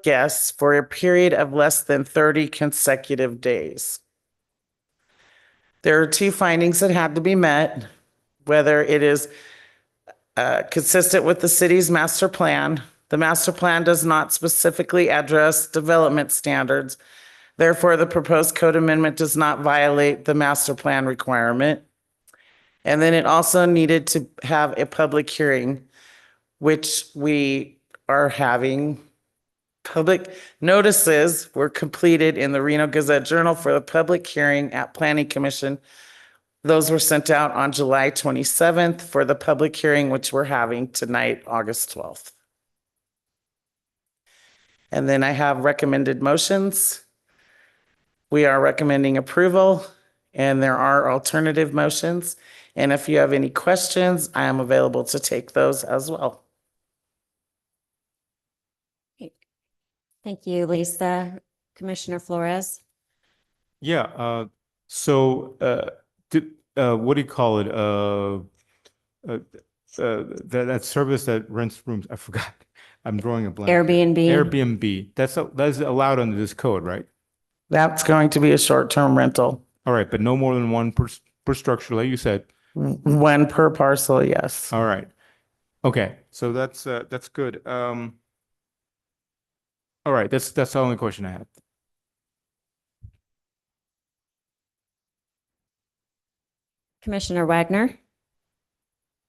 guests for a period of less than 30 consecutive days. There are two findings that had to be met, whether it is consistent with the city's master plan. The master plan does not specifically address development standards. Therefore, the proposed code amendment does not violate the master plan requirement. And then it also needed to have a public hearing, which we are having. Public notices were completed in the Reno Gazette Journal for the public hearing at Planning Commission. Those were sent out on July 27th for the public hearing, which we're having tonight, August 12th. And then I have recommended motions. We are recommending approval, and there are alternative motions. And if you have any questions, I am available to take those as well. Thank you, Lisa. Commissioner Flores. Yeah. What do you call it? That service that rents rooms. I forgot. I'm drawing a blank. Airbnb. Airbnb. That's allowed under this code, right? That's going to be a short-term rental. All right, but no more than one per structure, like you said. One per parcel, yes. All right. Okay, so that's good. All right, that's the only question I have. Commissioner Wagner.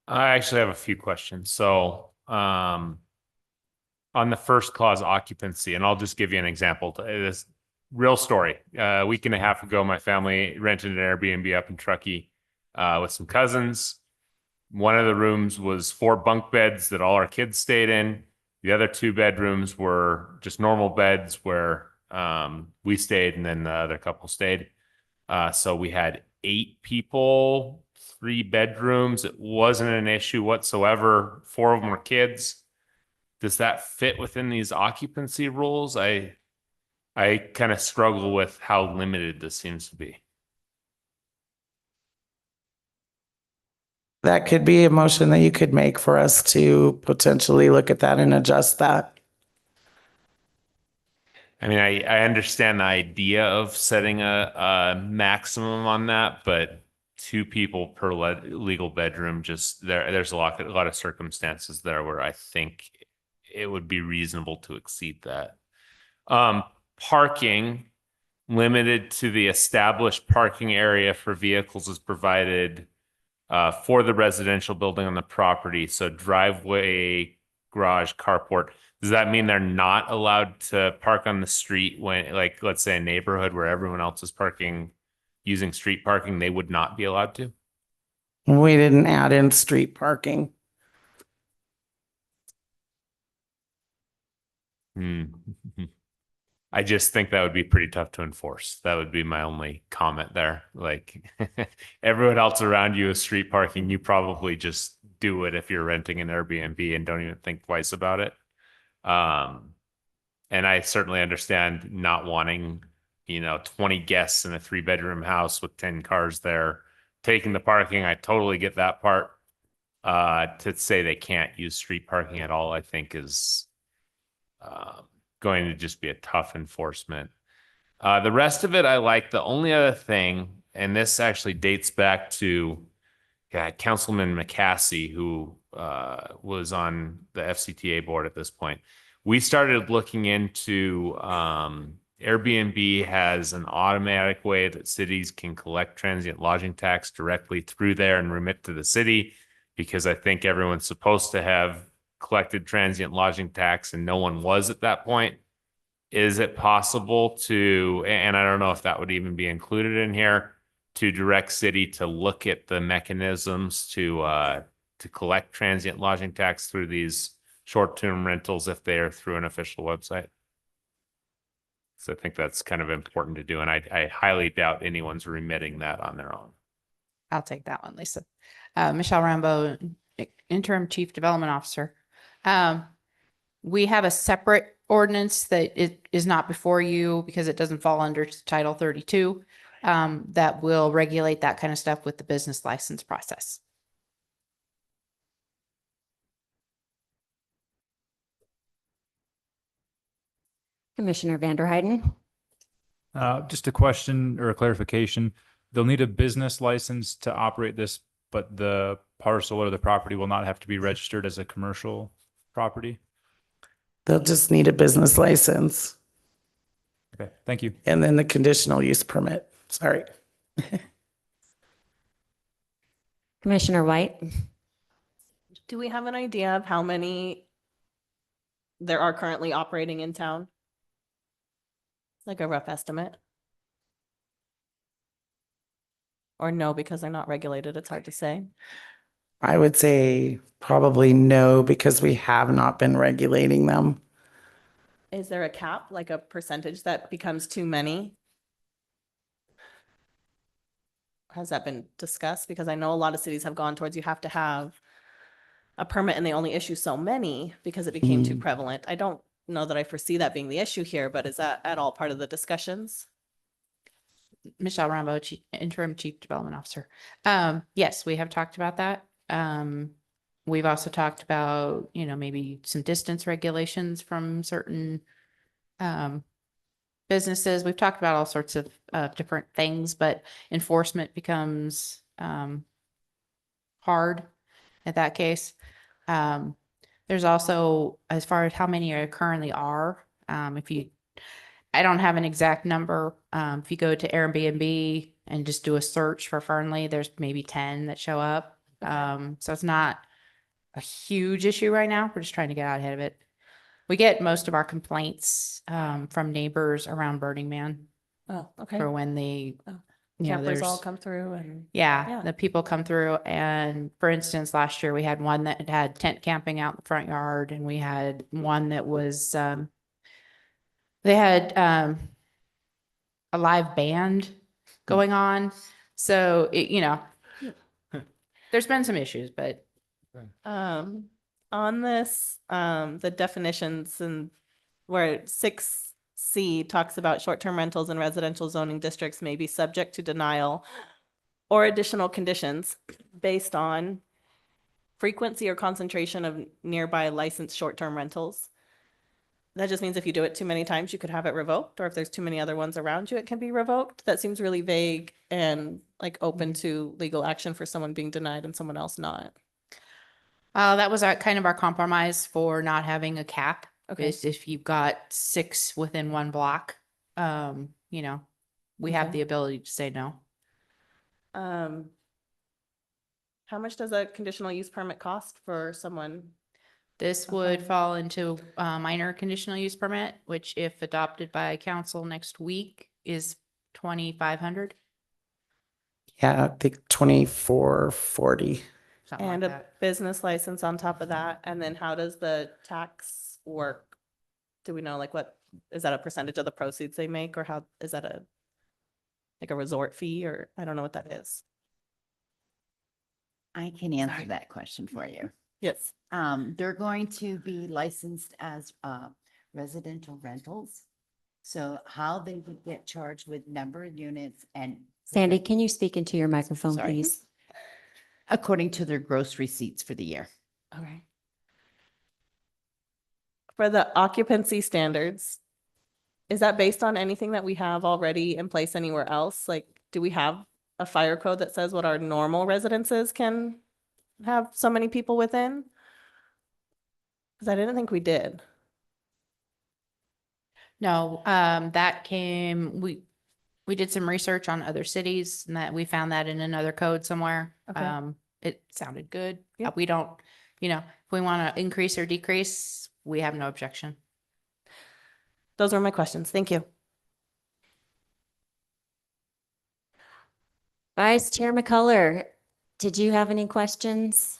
I actually have a few questions. So, on the first clause, occupancy, and I'll just give you an example. This real story. A week and a half ago, my family rented an Airbnb up in Truckee with some cousins. One of the rooms was 4 bunk beds that all our kids stayed in. The other 2 bedrooms were just normal beds where we stayed, and then the other couple stayed. So we had 8 people, 3 bedrooms. It wasn't an issue whatsoever. 4 of them were kids. Does that fit within these occupancy rules? I kind of struggle with how limited this seems to be. That could be a motion that you could make for us to potentially look at that and adjust that. I mean, I understand the idea of setting a maximum on that, but 2 people per legal bedroom, just there's a lot of circumstances there where I think it would be reasonable to exceed that. Parking limited to the established parking area for vehicles is provided for the residential building on the property. So driveway, garage, carport. Does that mean they're not allowed to park on the street when, like, let's say a neighborhood where everyone else is parking, using street parking, they would not be allowed to? We didn't add in street parking. I just think that would be pretty tough to enforce. That would be my only comment there. Like, everyone else around you is street parking. You probably just do it if you're renting an Airbnb and don't even think twice about it. And I certainly understand not wanting, 20 guests in a 3-bedroom house with 10 cars there, taking the parking. I totally get that part. To say they can't use street parking at all, I think is going to just be a tough enforcement. The rest of it, I like. The only other thing, and this actually dates back to Councilman McCaskey, who was on the FCTA board at this point. We started looking into Airbnb has an automatic way that cities can collect transient lodging tax directly through there and remit to the city, because I think everyone's supposed to have collected transient lodging tax and no one was at that point. Is it possible to, and I don't know if that would even be included in here, to direct city to look at the mechanisms to collect transient lodging tax through these short-term rentals if they are through an official website? So I think that's kind of important to do, and I highly doubt anyone's remitting that on their own. I'll take that one, Lisa. Michelle Rambo, Interim Chief Development Officer. We have a separate ordinance that is not before you because it doesn't fall under Title 32 that will regulate that kind of stuff with the business license process. Commissioner Vanderheiden. Just a question or a clarification. They'll need a business license to operate this, but the parcel or the property will not have to be registered as a commercial property. They'll just need a business license Okay, thank you. and then the conditional use permit. Sorry. Commissioner White. Do we have an idea of how many there are currently operating in town? Like a rough estimate? Or no, because they're not regulated, it's hard to say. I would say probably no, because we have not been regulating them. Is there a cap, like a percentage that becomes too many? Has that been discussed? Because I know a lot of cities have gone towards you have to have a permit and they only issue so many because it became too prevalent. I don't know that I foresee that being the issue here, but is that at all part of the discussions? Michelle Rambo, Interim Chief Development Officer. Yes, we have talked about that. We've also talked about, maybe some distance regulations from certain businesses. We've talked about all sorts of different things, but enforcement becomes hard at that case. There's also, as far as how many there currently are, I don't have an exact number. If you go to Airbnb and just do a search for Fernley, there's maybe 10 that show up. So it's not a huge issue right now. We're just trying to get out ahead of it. We get most of our complaints from neighbors around Burning Man Oh, okay. for when they, Oh, you know, Campers all there's, come through and. yeah, Yeah. the people come through. And for instance, last year we had one that had tent camping out in the front yard, and we had one that was, they had a live band going on. So there's been some issues, but On this, the definitions and where 6C talks about short-term rentals in residential zoning districts may be subject to denial or additional conditions based on frequency or concentration of nearby licensed short-term rentals. That just means if you do it too many times, you could have it revoked, or if there's too many other ones around you, it can be revoked. That seems really vague and like open to legal action for someone being denied and someone else not. that was kind of our compromise for not having a cap. Okay. Is if you've got 6 within one block, we have Okay. the ability to say no. How much does a conditional use permit cost for someone? This would Okay. fall into a minor conditional use permit, which if adopted by council next week is 2,500, Yeah, I think 2440. something And like a that. business license on top of that, and then how does the tax work? Do we know, like, what, is that a percentage of the proceeds they make, or how, is that like a resort fee, or I don't know what that is? I can answer that question for you. Yes. They're going to be licensed as residential rentals. So how they would get charged with number of units and Sandy, can you speak into your microphone, Sorry. please? according to their gross receipts for the year. Okay. For the occupancy standards, is that based on anything that we have already in place anywhere else? Like, do we have a fire code that says what our normal residences can have so many people within? Because I didn't think we did. No, that came, we did some research on other cities and that we found that in another code somewhere. Okay. It sounded good. Yep. We don't, if we want to increase or decrease, we have no objection. Those were my questions. Thank you. Vice Chair McCullough, did you have any questions?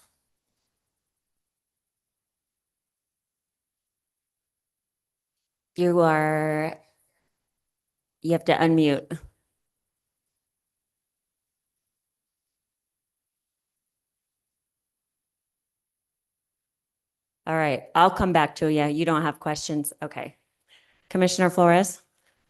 You have to unmute. All right, I'll come back to you. You don't have questions? Okay. Commissioner Flores?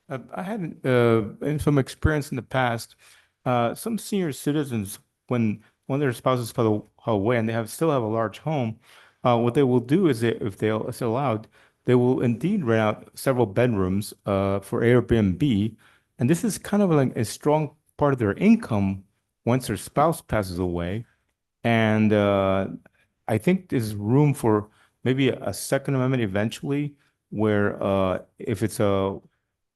I had in some experience in the past. Some senior citizens, when one of their spouses pass away and they still have a large home, what they will do is if it's allowed, they will indeed rent out several bedrooms for Airbnb. And this is kind of like a strong part of their income once their spouse passes away. And I think there's room for maybe a Second Amendment eventually, where if it's an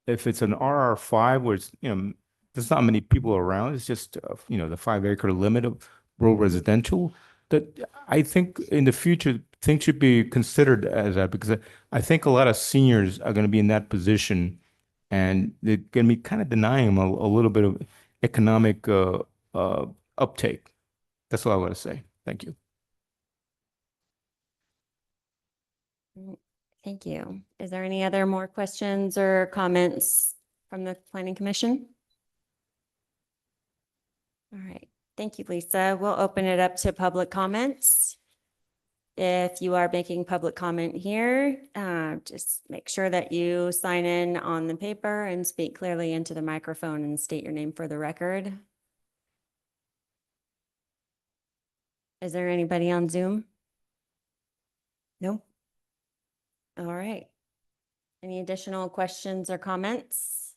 RR5 where it's, there's not many people around, it's just, the 5 acre limit of rural residential, that I think in the future, things should be considered as that, because I think a lot of seniors are going to be in that position, and they're going to be kind of denying them a little bit of economic uptake. That's all I want to say. Thank you. Thank you. Is there any other more questions or comments from the Planning Commission? All right. Thank you, Lisa. We'll open it up to public comments. If you are making public comment here, just make sure that you sign in on the paper and speak clearly into the microphone and state your name for the record. Is there anybody on Zoom? No? All right. Any additional questions or comments?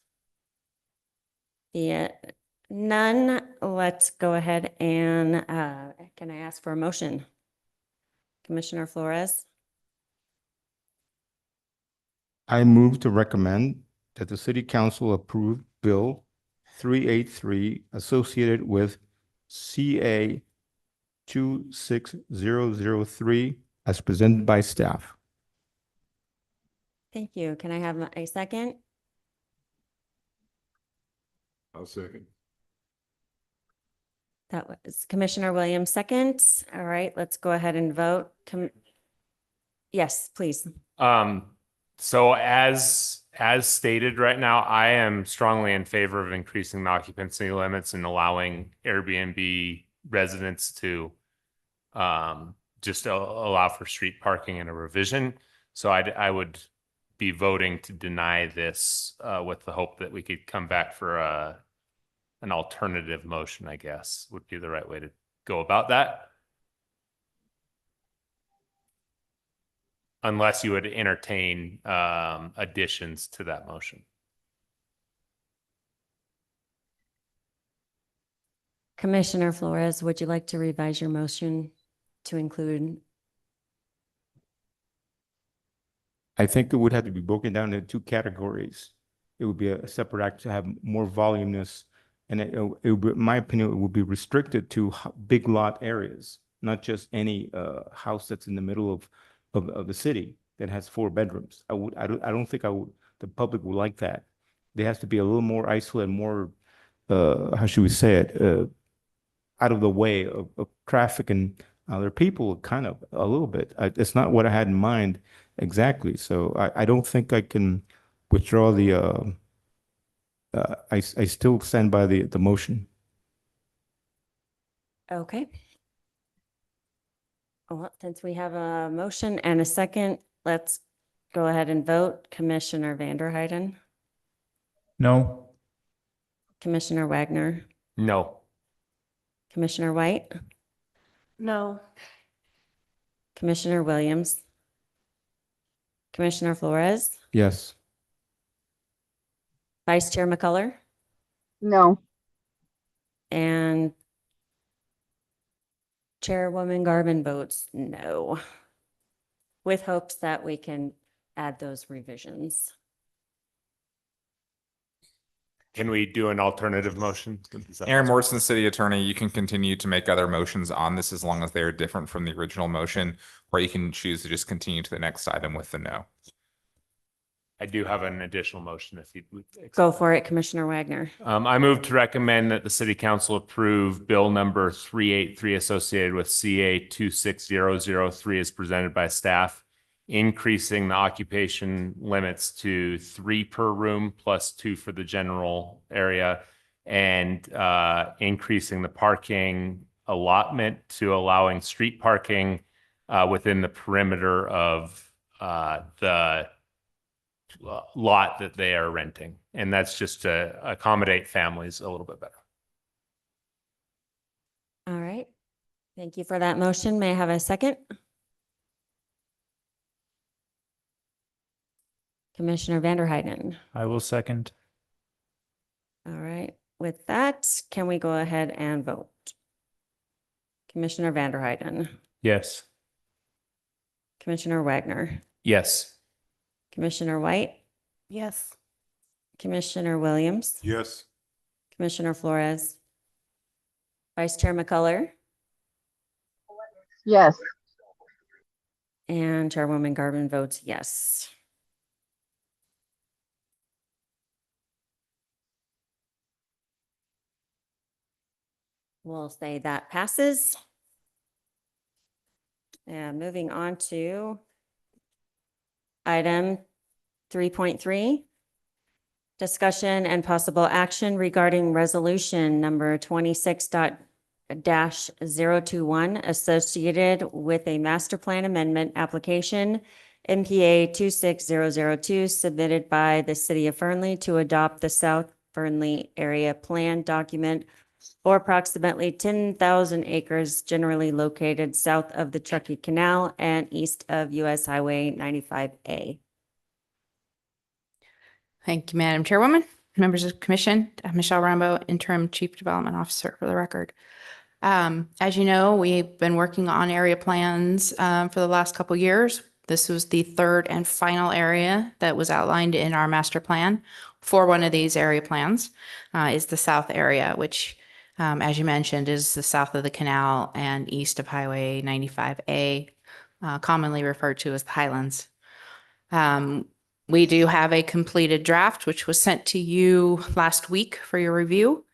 Yeah, none. Let's go ahead and can I ask for a motion? Commissioner Flores? I move to recommend that the city council approve Bill 383 associated with CA 26003 as presented by staff. Thank you. Can I have a second? I'll second. That was Commissioner Williams second. All right, let's go ahead and vote. Yes, please. So as stated right now, I am strongly in favor of increasing the occupancy limits and allowing Airbnb residents to just allow for street parking and a revision. So I would be voting to deny this with the hope that we could come back for an alternative motion, I guess, would be the right way to go about that. Unless you would entertain additions to that motion. Commissioner Flores, would you like to revise your motion to include? I think it would have to be broken down into two categories. It would be a separate act to have more voluminous, and it would be, in my opinion, it would be restricted to big lot areas, not just any house that's in the middle of the city that has 4 bedrooms. I don't think the public would like that. There has to be a little more isolated, more how should we say it, out of the way of traffic and other people, kind of a little bit. It's not what I had in mind exactly. So I don't think I can withdraw the. I still stand by the motion. Okay. Well, since we have a motion and a second, let's go ahead and vote. Commissioner Vanderheiden, No. Commissioner Wagner, No. Commissioner White, No. Commissioner Williams, Commissioner Flores, Yes. Vice Chair McCullough, No. and Chairwoman Garvin votes no, with hopes that we can add those revisions. Can we do an alternative motion? Is that Aaron possible? Morrison, city attorney, you can continue to make other motions on this as long as they are different from the original motion, or you can choose to just continue to the next item with the no. I do have an additional motion if you would. Go for it, Commissioner Wagner. I move to recommend that the city council approve bill number 383 associated with CA 26003 as presented by staff, increasing the occupation limits to 3 per room plus 2 for the general area, and increasing the parking allotment to allowing street parking within the perimeter of the lot that they are renting. And that's just to accommodate families a little bit better. All right. Thank you for that motion. May I have a second? Commissioner Vanderheiden. I will second. All right, with that, can we go ahead and vote? Commissioner Vanderheiden, Yes. Commissioner Wagner, Yes. Commissioner White, Yes. Commissioner Williams, Yes. Commissioner Flores, Vice Chair McCullough, Yes. and Chairwoman Garvin votes yes. We'll say that passes. And moving on to item 3.3. Discussion and possible action regarding resolution number 26-021 associated with a master plan amendment application, MPA 26002, submitted by the city of Fernley to adopt the South Fernley Area Plan document for approximately 10,000 acres generally located south of the Truckee Canal and east of US Highway 95A. Thank you, Madam Chairwoman. Members of the commission, Michelle Rambo, Interim Chief Development Officer for the record. As you know, we've been working on area plans for the last couple years. This was the third and final area that was outlined in our master plan. For one of these area plans is the south area, which, as you mentioned, is the south of the canal and east of Highway 95A, commonly referred to as the Highlands. We do have a completed draft, which was sent to you last week for your review.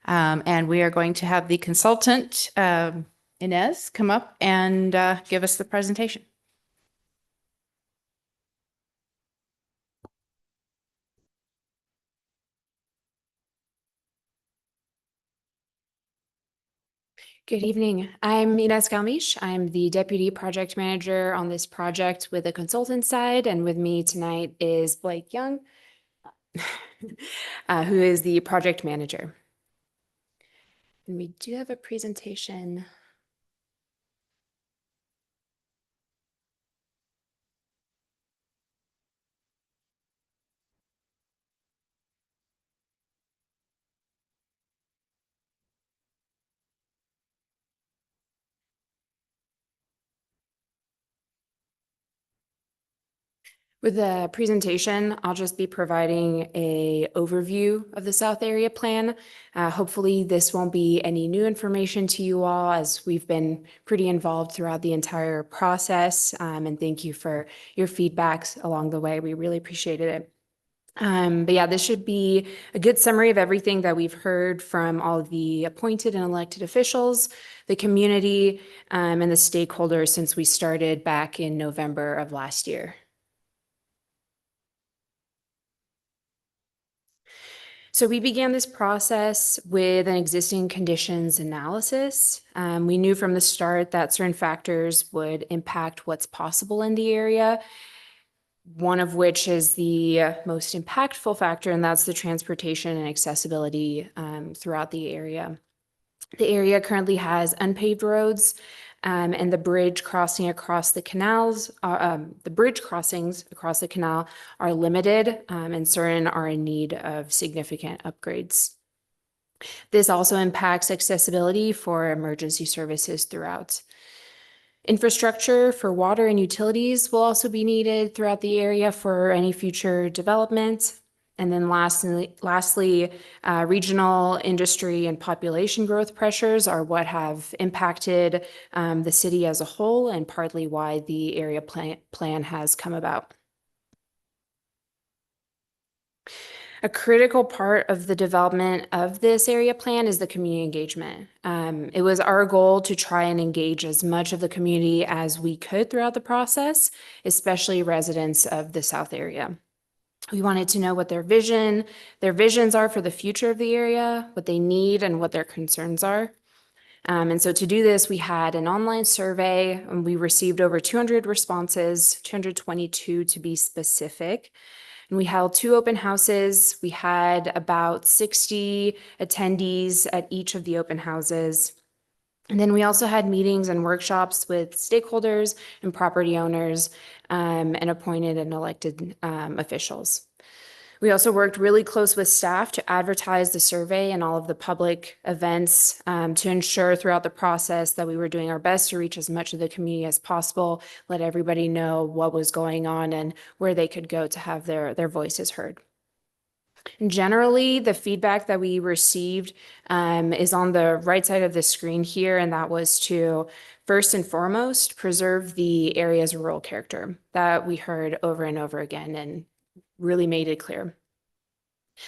And we are going to have the consultant, Inez, come up and give us the presentation. Good evening. I'm Inez Galmish. I'm the Deputy Project Manager on this project with the consultant side. And with me tonight is Blake Young, who is the Project Manager. And we do have a presentation. With the presentation, I'll just be providing an overview of the South Area Plan. Hopefully, this won't be any new information to you all, as we've been pretty involved throughout the entire process. And thank you for your feedbacks along the way. We really appreciated it. But yeah, this should be a good summary of everything that we've heard from all of the appointed and elected officials, the community, and the stakeholders since we started back in November of last year. So we began this process with an existing conditions analysis. We knew from the start that certain factors would impact what's possible in the area, one of which is the most impactful factor, and that's the transportation and accessibility throughout the area. The area currently has unpaved roads, and the bridge crossing across the canals, the bridge crossings across the canal are limited, and certain are in need of significant upgrades. This also impacts accessibility for emergency services throughout. Infrastructure for water and utilities will also be needed throughout the area for any future development. And then lastly, regional industry and population growth pressures are what have impacted the city as a whole, and partly why the area plan has come about. A critical part of the development of this area plan is the community engagement. It was our goal to try and engage as much of the community as we could throughout the process, especially residents of the South area. We wanted to know what their visions are for the future of the area, what they need, and what their concerns are. And so to do this, we had an online survey, and we received over 200 responses, 222 to be specific. And we held 2 open houses. We had about 60 attendees at each of the open houses. And then we also had meetings and workshops with stakeholders and property owners and appointed and elected officials. We also worked really close with staff to advertise the survey and all of the public events to ensure throughout the process that we were doing our best to reach as much of the community as possible, let everybody know what was going on and where they could go to have their voices heard. Generally, the feedback that we received is on the right side of the screen here, and that was to first and foremost preserve the area's rural character that we heard over and over again and really made it clear.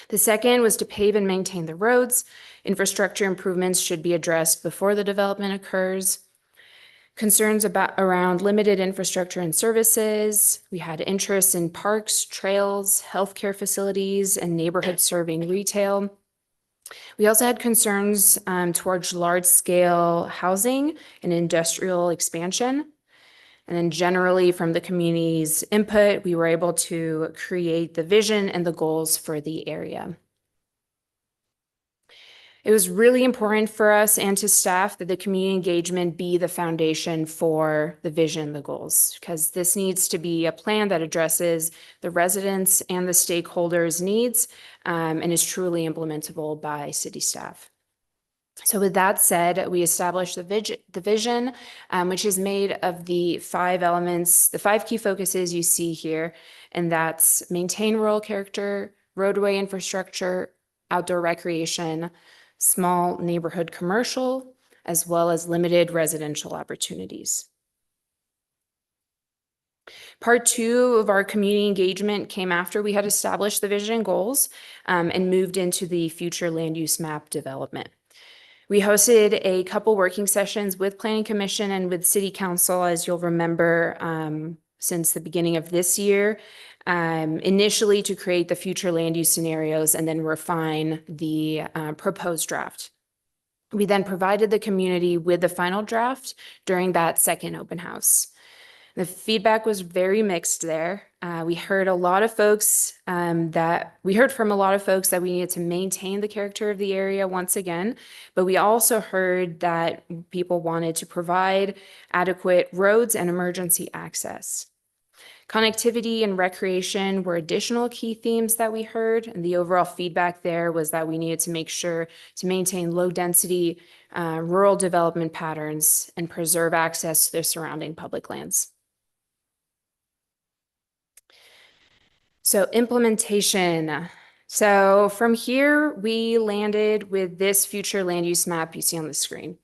The second was to pave and maintain the roads. Infrastructure improvements should be addressed before the development occurs. Concerns around limited infrastructure and services. We had interests in parks, trails, healthcare facilities, and neighborhood serving retail. We also had concerns towards large-scale housing and industrial expansion. And then generally from the community's input, we were able to create the vision and the goals for the area. It was really important for us and to staff that the community engagement be the foundation for the vision, the goals, because this needs to be a plan that addresses the residents and the stakeholders' needs and is truly implementable by city staff. So with that said, we established the vision, which is made of the 5 elements, the 5 key focuses you see here, and that's maintain rural character, roadway infrastructure, outdoor recreation, small neighborhood commercial, as well as limited residential opportunities. Part 2 of our community engagement came after we had established the vision and goals and moved into the future land use map development. We hosted a couple working sessions with Planning Commission and with City Council, as you'll remember, since the beginning of this year, initially to create the future land use scenarios and then refine the proposed draft. We then provided the community with the final draft during that second open house. The feedback was very mixed there. We heard from a lot of folks that we needed to maintain the character of the area once again, but we also heard that people wanted to provide adequate roads and emergency access. Connectivity and recreation were additional key themes that we heard, and the overall feedback there was that we needed to make sure to maintain low density rural development patterns and preserve access to their surrounding public lands. So implementation. So from here, we landed with this future land use map you see on the screen.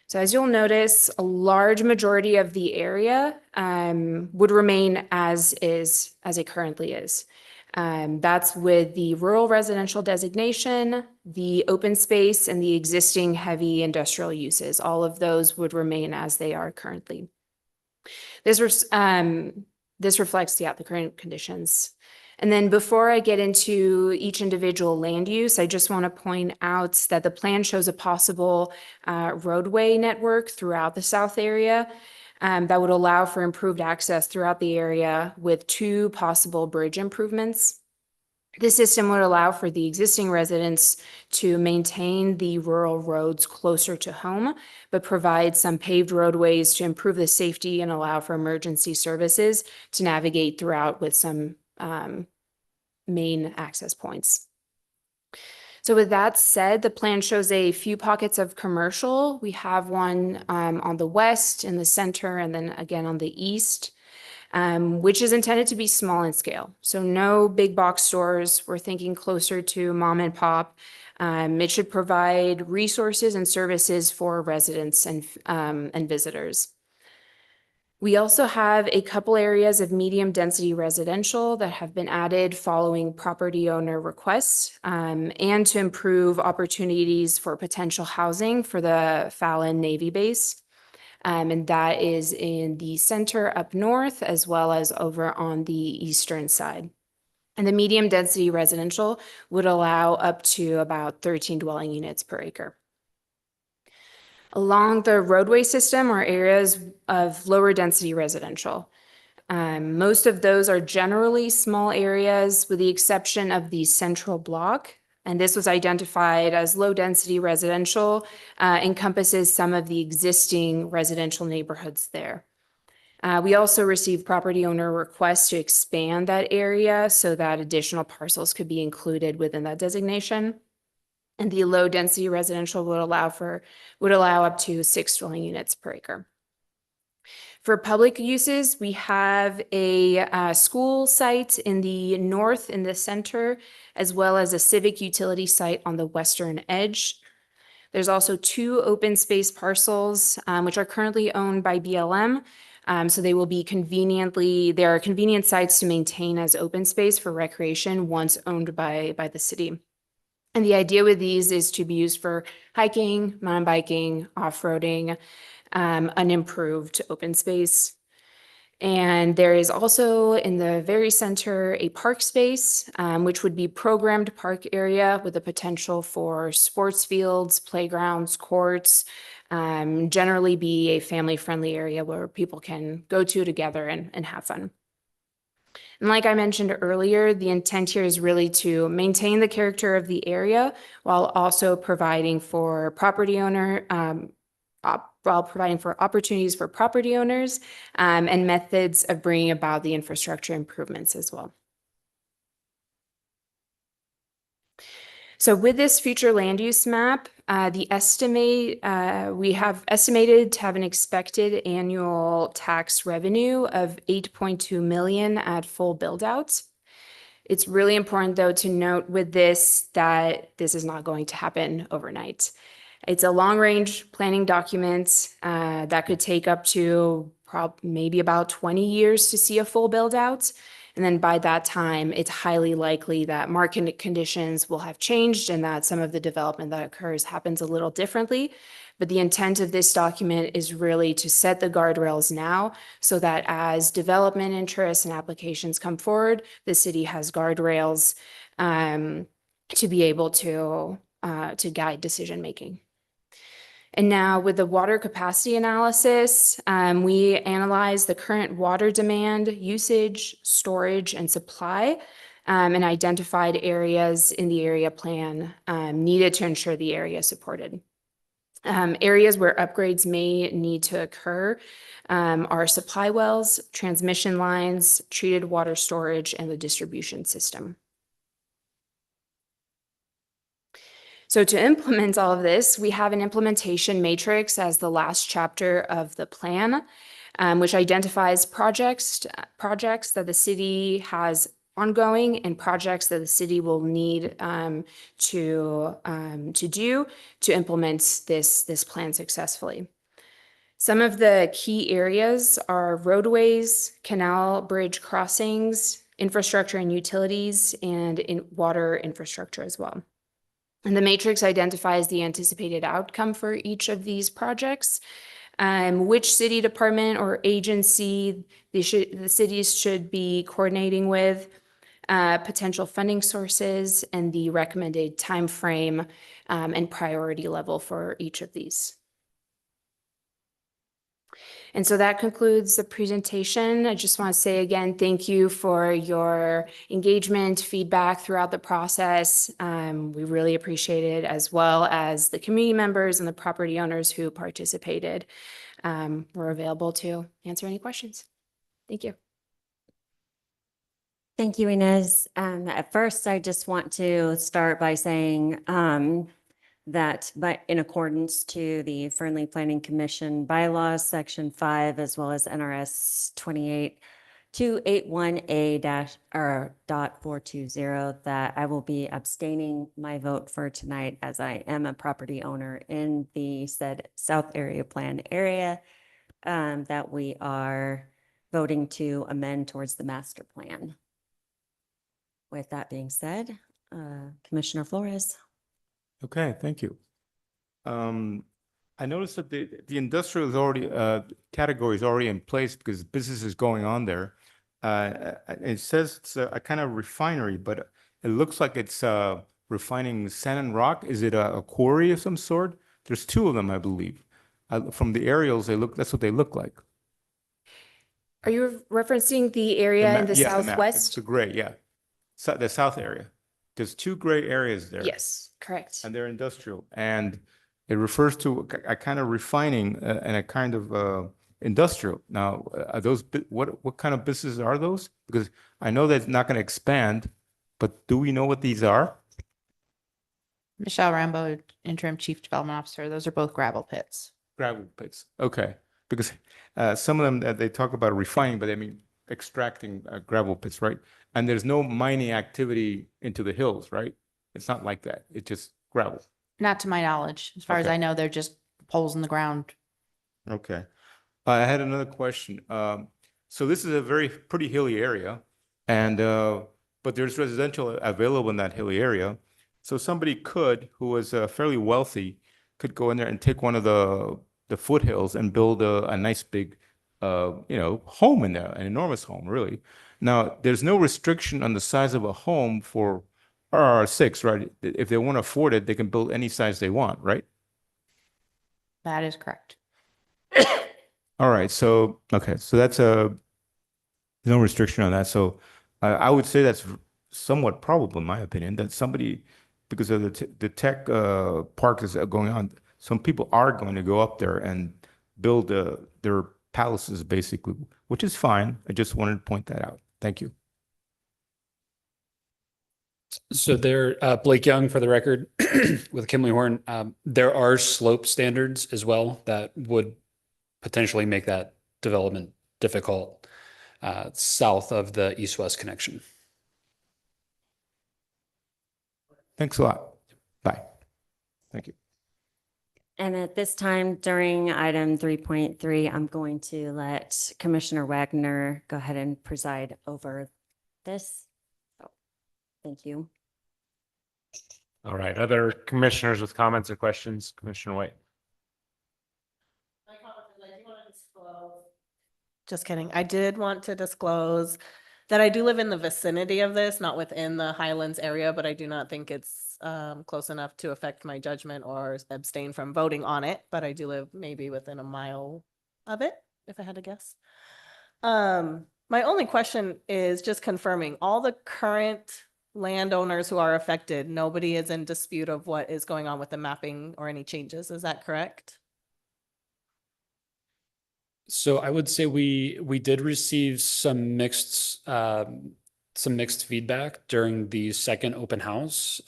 So as you'll notice, a large majority of the area would remain as is, as it currently is. That's with the rural residential designation, the open space, and the existing heavy industrial uses. All of those would remain as they are currently. This reflects the current conditions. And then before I get into each individual land use, I just want to point out that the plan shows a possible roadway network throughout the south area that would allow for improved access throughout the area with 2 possible bridge improvements. This system would allow for the existing residents to maintain the rural roads closer to home, but provide some paved roadways to improve the safety and allow for emergency services to navigate throughout with some main access points. So with that said, the plan shows a few pockets of commercial. We have one on the west, in the center, and then again on the east, which is intended to be small in scale. So no big box stores. We're thinking closer to mom and pop. It should provide resources and services for residents and visitors. We also have a couple areas of medium density residential that have been added following property owner requests and to improve opportunities for potential housing for the Fallon Navy base. And that is in the center up north as well as over on the eastern side. And the medium density residential would allow up to about 13 dwelling units per acre. Along the roadway system are areas of lower density residential. Most of those are generally small areas with the exception of the central block And this was identified as low-density residential, encompasses some of the existing residential neighborhoods there. We also received property owner requests to expand that area so that additional parcels could be included within that designation. And the low-density residential would allow up to 6 dwelling units per acre. For public uses, we have a school site in the north in the center, as well as a civic utility site on the western edge. There's also 2 open space parcels, which are currently owned by BLM. So they will be there are convenient sites to maintain as open space for recreation once owned by the city. And the idea with these is to be used for hiking, mountain biking, off-roading, unimproved open space. And there is also in the very center a park space, which would be programmed park area with the potential for sports fields, playgrounds, courts, generally be a family-friendly area where people can go to together and have fun. And like I mentioned earlier, the intent here is really to maintain the character of the area while also providing for opportunities for property owners and methods of bringing about the infrastructure improvements as well. So with this future land use map, we have estimated to have an expected annual tax revenue of 8.2 million at full build out. It's really important though to note with this that this is not going to happen overnight. It's a long range planning document that could take up to maybe about 20 years to see a full build out. And then by that time, it's highly likely that market conditions will have changed and that some of the development that occurs happens a little differently. But the intent of this document is really to set the guardrails now so that as development interests and applications come forward, the city has guardrails to be able to guide decision making. And now with the water capacity analysis, we analyzed the current water demand, usage, storage, and supply, and identified areas in the area plan needed to ensure the area is supported. Areas where upgrades may need to occur are supply wells, transmission lines, treated water storage, and the distribution system. So to implement all of this, we have an implementation matrix as the last chapter of the plan, which identifies projects that the city has ongoing and projects that the city will need to do to implement this plan successfully. Some of the key areas are roadways, canal bridge crossings, infrastructure and utilities, and water infrastructure as well. And the matrix identifies the anticipated outcome for each of these projects, which city department or agency the cities should be coordinating with, potential funding sources, and the recommended time frame and priority level for each of these. And so that concludes the presentation. I just want to say again, thank you for your engagement, feedback throughout the process. We really appreciate it, as well as the community members and the property owners who participated. We're available to answer any questions. Thank you. Thank you, Inez. At first, I just want to start by saying that in accordance to the Fernley Planning Commission bylaws, Section 5, as well as NRS 28-281A-.420, that I will be abstaining my vote for tonight as I am a property owner in the said South Area Plan area that we are voting to amend towards the master plan. With that being said, Commissioner Flores. Okay, thank you. I noticed that the industrial is already category is already in place because business is going on there. It says it's a kind of refinery, but it looks like it's refining sand and rock. Is it a quarry of some sort? There's 2 of them, I believe. From the aerials, that's what they look like. Are you referencing the area in the southwest? The gray, yeah. So the south area. there's two gray areas there. Yes, correct. And they're industrial, and it refers to a kind of refining and a kind of industrial. Now, are those, what kind of businesses are those? Because I know that it's not going to expand, but do we know what these are? Michelle Rambo, interim chief development officer. Those are both gravel pits. Gravel pits. Okay, because some of them they talk about refining, but I mean extracting gravel pits, right? And there's no mining activity into the hills, right? It's not like that. It's just gravel. Not to my knowledge. As far as Okay. I know, they're just poles in the ground. Okay. I had another question. So this is a pretty hilly area, and but there's residential available in that hilly area. So somebody could, who was fairly wealthy, could go in there and take one of the foothills and build a nice big, home in there, an enormous home, really. Now, there's no restriction on the size of a home for RR6, right? If they want to afford it, they can build any size they want, right? That is correct. All right, so okay, so that's no restriction on that. So I would say that's somewhat probable, in my opinion, that somebody, because of the tech park is going on, some people are going to go up there and build their palaces, basically, which is fine. I just wanted to point that out. Thank you. So there, Blake Young, for the record, with Kimley Horn, there are slope standards as well that would potentially make that development difficult south of the east-west connection. Thanks a lot. Bye. Thank you. And at this time, during item 3.3, I'm going to let Commissioner Wagner go ahead and preside over this. So, thank you. All right, other commissioners with comments or questions? Commissioner White. Just kidding. I did want to disclose that I do live in the vicinity of this, not within the Highlands area, but I do not think it's close enough to affect my judgment or abstain from voting on it. But I do live maybe within a mile of it, if I had to guess. My only question is just confirming all the current landowners who are affected, nobody is in dispute of what is going on with the mapping or any changes. Is that correct? So I would say we did receive some mixed feedback during the second open house.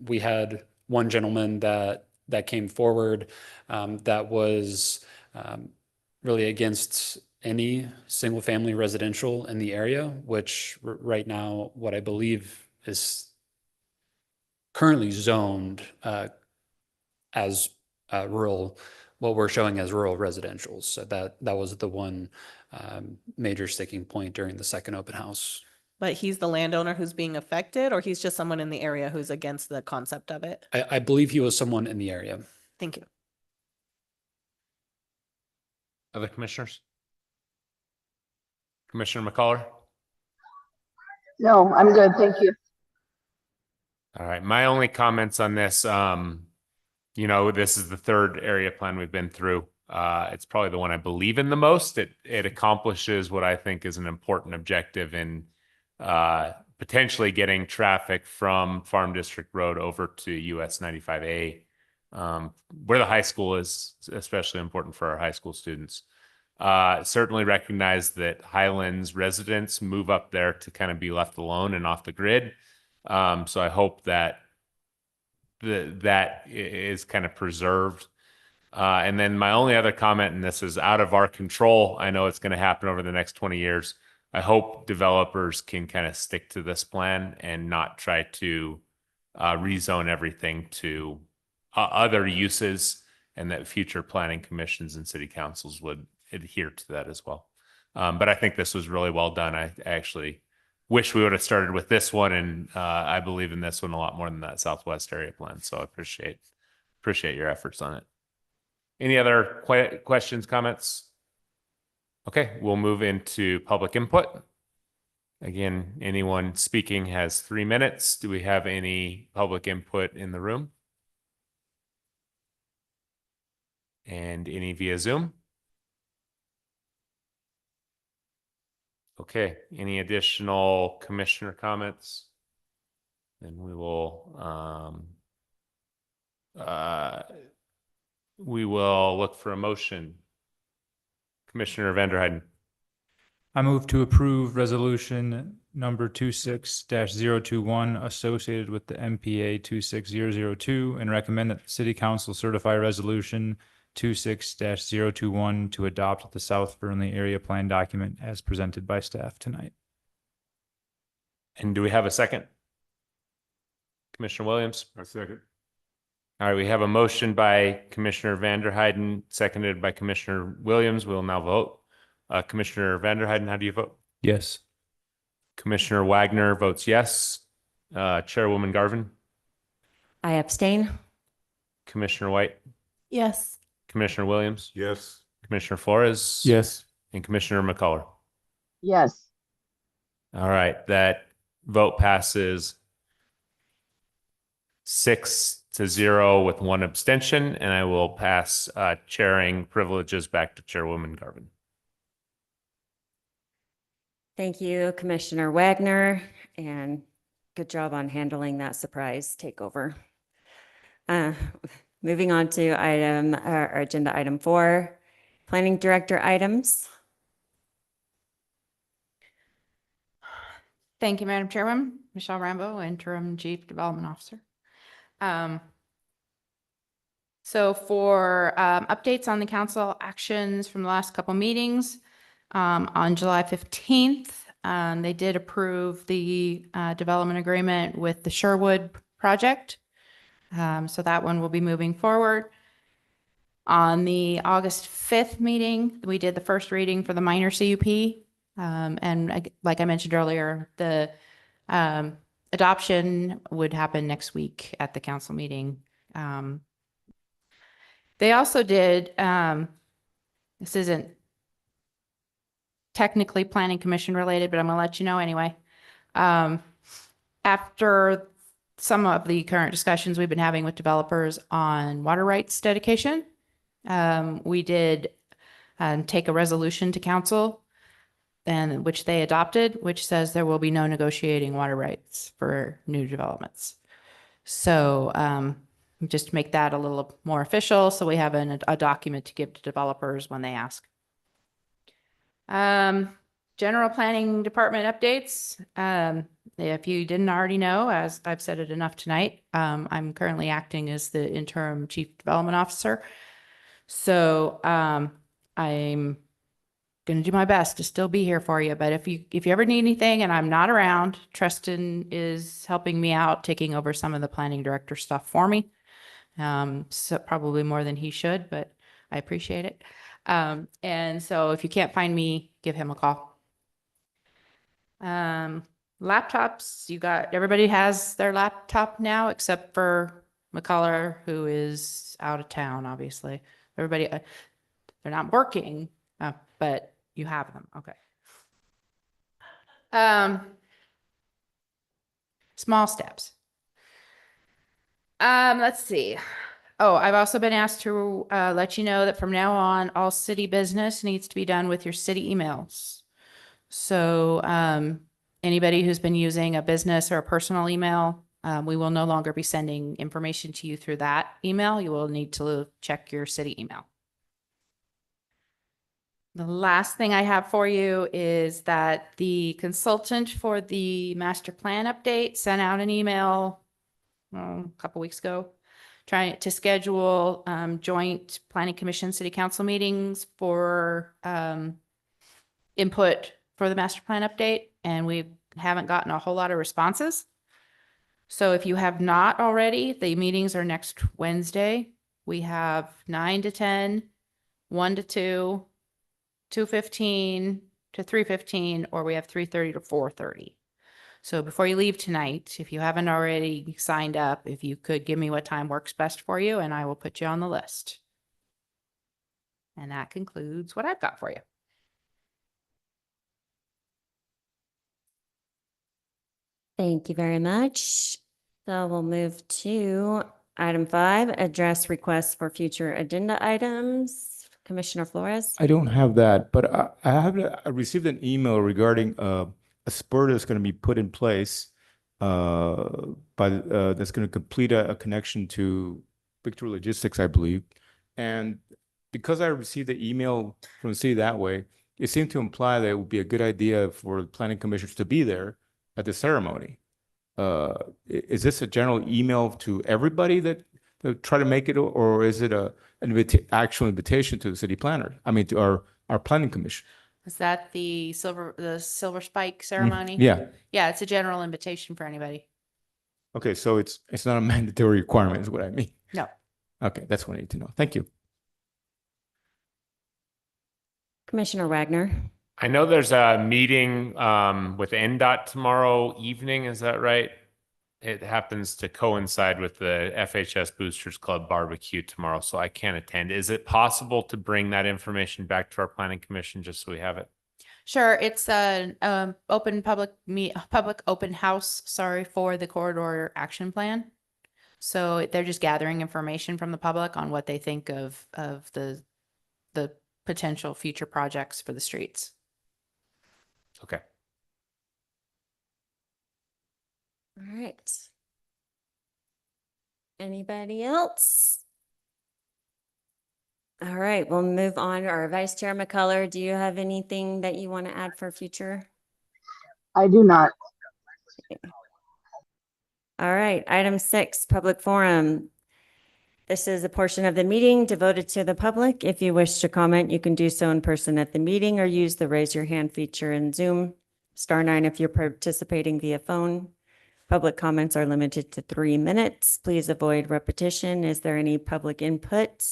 We had one gentleman that came forward that was really against any single family residential in the area, which right now what I believe is currently zoned as rural, what we're showing as rural residential. So that was the one major sticking point during the second open house. But he's the landowner who's being affected, or he's just someone in the area who's against the concept of it? I believe he was someone in the area. Thank you. Other commissioners? Commissioner McCullough? No, I'm good. Thank you. All right, my only comments on this, this is the third area plan we've been through. It's probably the one I believe in the most. It accomplishes what I think is an important objective in potentially getting traffic from Farm District Road over to US 95A, where the high school is, especially important for our high school students. Certainly recognize that Highlands residents move up there to kind of be left alone and off the grid. So I hope that that is kind of preserved. And then my only other comment, and this is out of our control, I know it's going to happen over the next 20 years. I hope developers can kind of stick to this plan and not try to rezone everything to other uses, and that future planning commissions and city councils would adhere to that as well. But I think this was really well done. I actually wish we would have started with this one, and I believe in this one a lot more than that Southwest area plan. So I appreciate your efforts on it. Any other questions, comments? Okay, we'll move into public input. Again, anyone speaking has 3 minutes. Do we have any public input in the room? And any via Zoom? Okay, any additional commissioner comments? And we will look for a motion. Commissioner Vanderheiden. I move to approve resolution number 26-021 associated with the MPA 26002 and recommend that the city council certify resolution 26-021 to adopt the South Fernley area plan document as presented by staff tonight. And do we have a second? Commissioner Williams? I second. All right, we have a motion by Commissioner Vanderheiden, seconded by Commissioner Williams. We'll now vote. Commissioner Vanderheiden, how do you vote? Yes. Commissioner Wagner votes yes. Chairwoman Garvin, I abstain. Commissioner White, Yes. Commissioner Williams, Yes. Commissioner Flores. Yes. And Commissioner McCullough. Yes. All right, that vote passes 6-0 with one abstention, and I will pass chairing privileges back to Chairwoman Garvin. Thank you, Commissioner Wagner, and good job on handling that surprise takeover. Moving on to agenda item 4, Planning Director items. Thank you, Madam Chairman. Michelle Rambo, Interim Chief Development Officer. So for updates on the council actions from the last couple meetings, on July 15th, they did approve the development agreement with the Sherwood project. So that one will be moving forward. On the August 5th meeting, we did the first reading for the minor CUP. And like I mentioned earlier, the adoption would happen next week at the council meeting. They also did, this isn't technically planning commission related, but I'm gonna let you know anyway. After some of the current discussions we've been having with developers on water rights dedication, we did take a resolution to council and which they adopted, which says there will be no negotiating water rights for new developments. So just to make that a little more official, so we have a document to give to developers when they ask. General Planning Department updates. If you didn't already know, as I've said it enough tonight, I'm currently acting as the Interim Chief Development Officer. So I'm going to do my best to still be here for you. But if you ever need anything and I'm not around, Tristan is helping me out, taking over some of the planning director stuff for me. So probably more than he should, but I appreciate it. And so if you can't find me, give him a call. Laptops, everybody has their laptop now except for McCullough, who is out of town, obviously. Everybody, they're not working, but you have them. Okay. Small steps. Let's see. Oh, I've also been asked to let you know that from now on, all city business needs to be done with your city emails. So anybody who's been using a business or a personal email, we will no longer be sending information to you through that email. You will need to check your city email. The last thing I have for you is that the consultant for the master plan update sent out an email a couple weeks ago, trying to schedule joint planning commission city council meetings for input for the master plan update. And we haven't gotten a whole lot of responses. So if you have not already, the meetings are next Wednesday. We have 9 to 10, 1 to 2, 2:15 to 3:15, or we have 3:30 to 4:30. So before you leave tonight, if you haven't already signed up, if you could give me what time works best for you, and I will put you on the list. And that concludes what I've got for you. Thank you very much. So we'll move to item 5, address requests for future agenda items. Commissioner Flores. I don't have that, but I received an email regarding a spur that's going to be put in place that's going to complete a connection to Victory Logistics, I believe. And because I received the email from the city that way, it seemed to imply that it would be a good idea for the planning commissioners to be there at the ceremony. Is this a general email to everybody that try to make it, or is it an actual invitation to the city planner? I mean, to our planning commission. Is that the silver spike ceremony? Yeah. Yeah, it's a general invitation for anybody. Okay, so it's not a mandatory requirement, is what I mean. No. Okay, that's what I need to know. Thank you. Commissioner Wagner. I know there's a meeting with NDOT tomorrow evening. Is that right? It happens to coincide with the FHS Boosters Club barbecue tomorrow, so I can't attend. Is it possible to bring that information back to our planning commission just so we have it? Sure, it's an open public open house, sorry, for the corridor action plan. So they're just gathering information from the public on what they think of the potential future projects for the streets. Okay. All right. Anybody else? All right, we'll move on. Our Vice Chair McCullough, do you have anything that you want to add for future? I do not. All right, item 6, public forum. This is a portion of the meeting devoted to the public. If you wish to comment, you can do so in person at the meeting or use the raise your hand feature in Zoom. *9 if you're participating via phone. Public comments are limited to 3 minutes. Please avoid repetition. Is there any public input?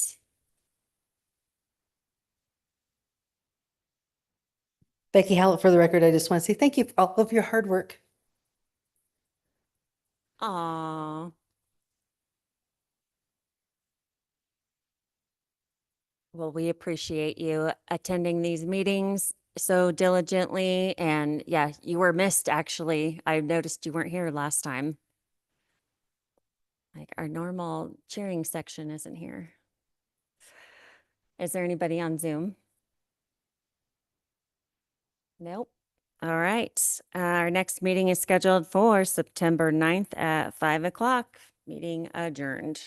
Becky Hallett, for the record, I just want to say thank you for all of your hard work. Aw. Well, we appreciate you attending these meetings so diligently. And yeah, you were missed, actually. I noticed you weren't here last time. Like our normal cheering section isn't here. Is there anybody on Zoom? Nope. All right. Our next meeting is scheduled for September 9th at 5 o'clock. Meeting adjourned.